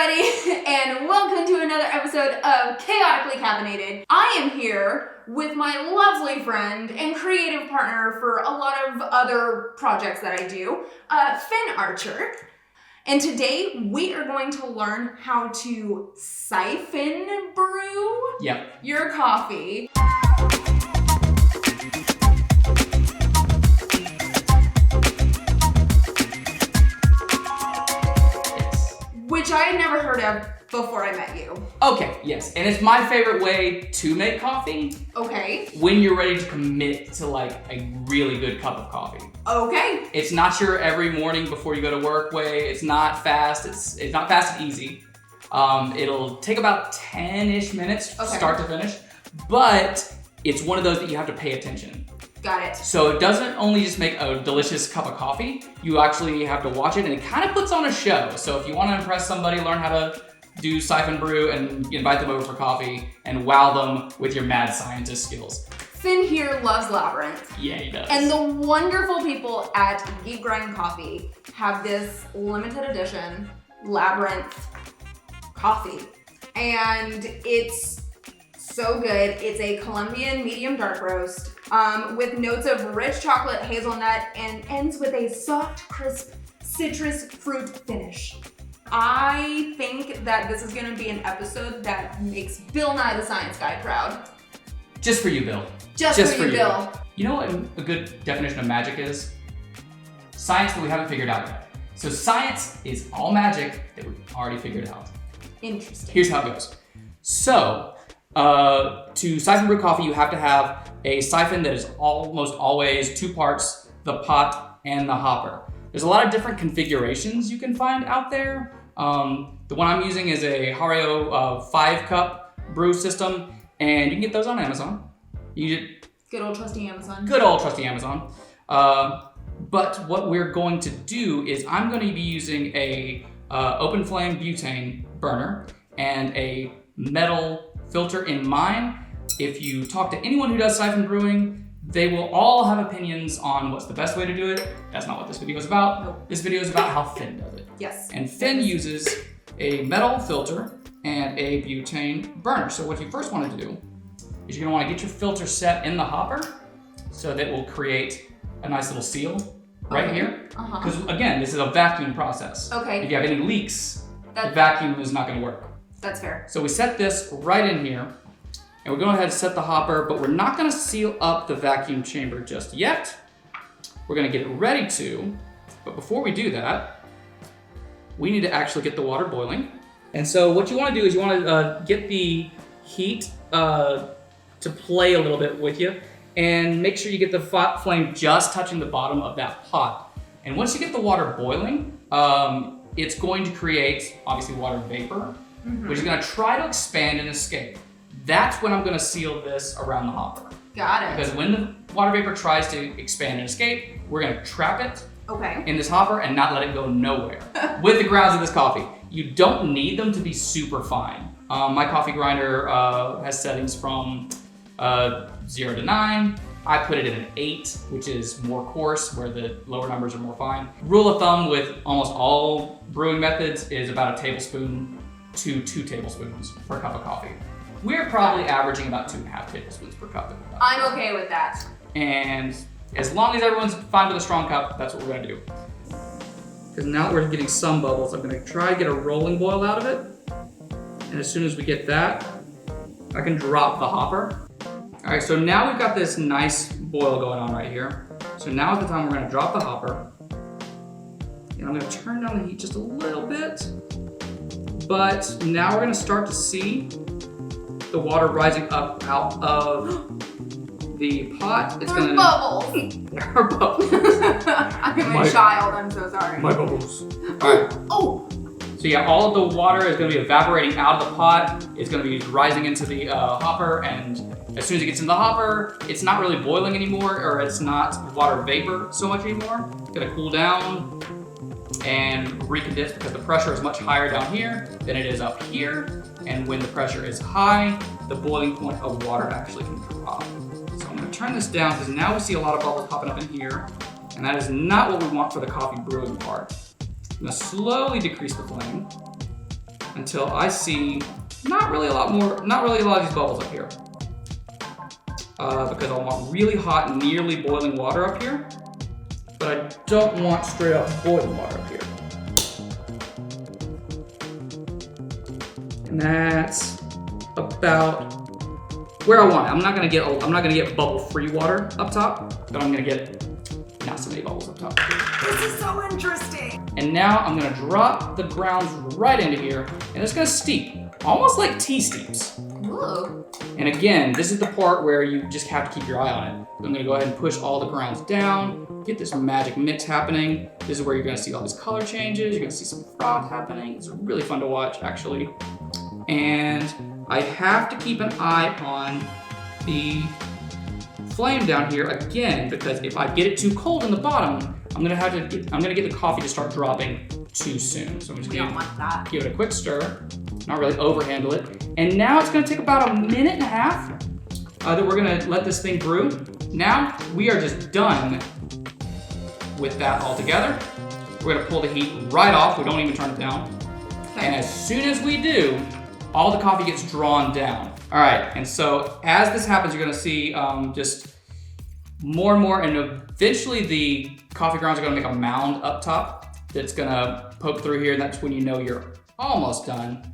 everybody, and welcome to another episode of Chaotically Caffeinated. I am here with my lovely friend and creative partner for a lot of other projects that I do, Finn Archer. And today we are going to learn how to siphon brew your coffee. Which I had never heard of before I met you. Okay, yes. And it's my favorite way to make coffee. Okay. When you're ready to commit to like a really good cup of coffee. Okay. It's not your every morning before you go to work way. It's not fast. It's not fast and easy. It'll take about 10-ish minutes start to finish. But it's one of those that you have to pay attention. Got it. So it doesn't only just make a delicious cup of coffee, you actually have to watch it, and it kind of puts on a show. So if you want to impress somebody, learn how to do siphon brew and invite them over for coffee and wow them with your mad scientist skills. Finn here loves Labyrinth. Yeah, he does. And the wonderful people at Geek Coffee have this limited edition Labyrinth coffee. And it's so good. It's a Colombian medium dark roast with notes of rich chocolate, hazelnut, and ends with a soft, crisp citrus fruit finish. I think that this is going to be an episode that makes Bill Nye the Science Guy proud. Just for you, Bill. Just for you, Bill. You know what a good definition of magic is? Science that we haven't figured out yet. So science is all magic that we've already figured out. Interesting. Here's how it goes. So, to siphon brew coffee, you have to have a siphon that is almost always 2 parts, the pot and the hopper. There's a lot of different configurations you can find out there. The one I'm using is a Hario 5-cup brew system, and you can get those on Amazon. Good old trusty Amazon. Good old trusty Amazon. But what we're going to do is I'm going to be using a open flame butane burner and a metal filter in mine. If you talk to anyone who does siphon brewing, they will all have opinions on what's the best way to do it. That's not what this video is about. Nope. This video is about how Finn does it. Yes. And Finn uses a metal filter and a butane burner. So what you first want to do is you're going to want to get your filter set in the hopper so that will create a nice little seal right here. Because again, this is a vacuum process. Okay. If you have any leaks, the vacuum is not going to work. That's fair. So we set this right in here, and we're going to go ahead and set the hopper, but we're not going to seal up the vacuum chamber just yet. We're going to get it ready to, but before we do that, we need to actually get the water boiling. And so what you want to do is you want to get the heat to play a little bit with you, and make sure you get the flame just touching the bottom of that pot. And once you get the water boiling, it's going to create, obviously, water vapor, which is going to try to expand and escape. That's when I'm going to seal this around the hopper. Got it. Because when the water vapor tries to expand and escape, we're going to trap it in this hopper and not let it go nowhere. With the grounds of this coffee, you don't need them to be super fine. My coffee grinder has settings from 0 to 9. I put it at an 8, which is more coarse, where the lower numbers are more fine. Rule of thumb with almost all brewing methods is about a tablespoon to 2 tablespoons per cup of coffee. We're probably averaging about 2.5 tablespoons per cup. I'm okay with that. And as long as everyone's fine with a strong cup, that's what we're gonna do. Because now that we're getting some bubbles, I'm gonna try to get a rolling boil out of it. And as soon as we get that, I can drop the hopper. All right, so now we've got this nice boil going on right here. So now is the time we're gonna drop the hopper. And I'm gonna turn down the heat just a little bit. But now we're gonna start to see the water rising up out of the pot. There's bubbles. There are bubbles. I'm a child, I'm so sorry. My bubbles. All right. Oh! So yeah, all of the water is gonna be evaporating out of the pot. It's gonna be rising into the hopper, and as soon as it gets in the hopper, it's not really boiling anymore, or it's not water vapor so much anymore. It's gonna cool down and recondense because the pressure is much higher down here than it is up here. And when the pressure is high, the boiling point of water actually can drop. So I'm gonna turn this down because now we see a lot of bubbles popping up in here, and that is not what we want for the coffee brewing part. I'm gonna slowly decrease the flame. until I see not really a lot of these bubbles up here. Because I want really hot, nearly boiling water up here, but I don't want straight up boiling water up here. And that's about where I want it. I'm not gonna get bubble-free water up top, but I'm gonna get not so many bubbles up top. This is so interesting. And now I'm gonna drop the grounds right into here, and it's gonna steep, almost like tea steeps. Ooh. And again, this is the part where you just have to keep your eye on it. I'm gonna go ahead and push all the grounds down, get this magic mix happening. This is where you're gonna see all these color changes. You're gonna see some froth happening. It's really fun to watch, actually. And I have to keep an eye on the flame down here again, because if I get it too cold in the bottom, I'm gonna get the coffee to start dropping too soon. So I'm just gonna give it a quick stir, not really overhandle it. And now it's gonna take about 1.5 minutes that we're gonna let this thing brew. Now we are just done with that all together. We're gonna pull the heat right off. We don't even turn it down. Okay. And as soon as we do, all the coffee gets drawn down. All right, and so as this happens, you're gonna see just more and more, and eventually the coffee grounds are gonna make a mound up top that's gonna poke through here, and that's when you know you're almost done.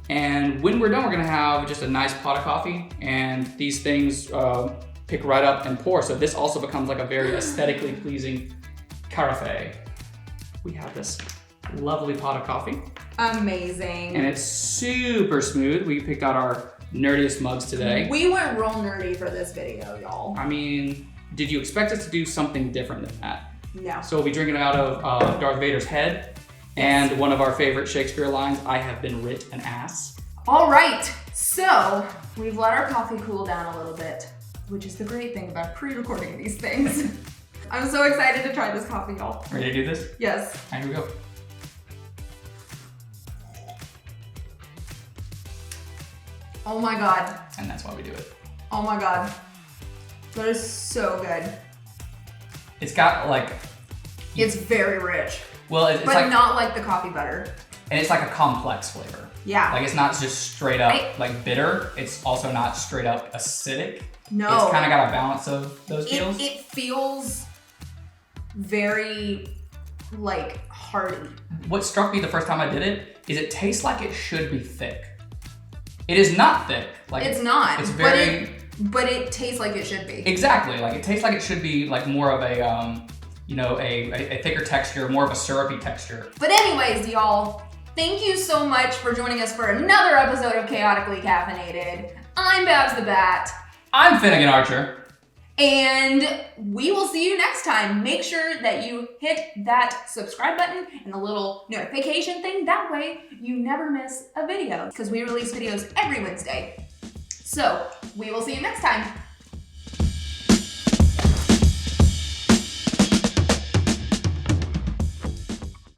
And when we're done, we're gonna have just a nice pot of coffee, and these things pick right up and pour. So this also becomes like a very aesthetically pleasing carafe. We have this lovely pot of coffee. Amazing. And it's super smooth. We picked out our nerdiest mugs today. We went real nerdy for this video, y'all. I mean, did you expect us to do something different than that? No. So we'll be drinking out of Darth Vader's head and one of our favorite Shakespeare lines, "I have been writ an ass." All right, so we've let our coffee cool down a little bit, which is the great thing about pre-recording these things. I'm so excited to try this coffee, y'all. Ready to do this? Yes. Here we go. Oh my God. And that's why we do it. Oh my God. That is so good. It's got like... It's very rich. Well, it's but like, not like the coffee butter. And it's like a complex flavor. Yeah. Like it's not just straight up like bitter. It's also not straight up acidic. No. It's kind of got a balance of those feels. It feels very like hearty. What struck me the first time I did it is it tastes like it should be thick. It is not thick. Like it's not. It's very. But it tastes like it should be. Exactly. Like it tastes like it should be like more of a a thicker texture, more of a syrupy texture. But anyways, y'all, thank you so much for joining us for another episode of Chaotically Caffeinated. I'm BabstheBat. I'm Finn Archer. And we will see you next time. Make sure that you hit that subscribe button and the little notification thing. That way you never miss a video, because we release videos every Wednesday. So we will see you next time.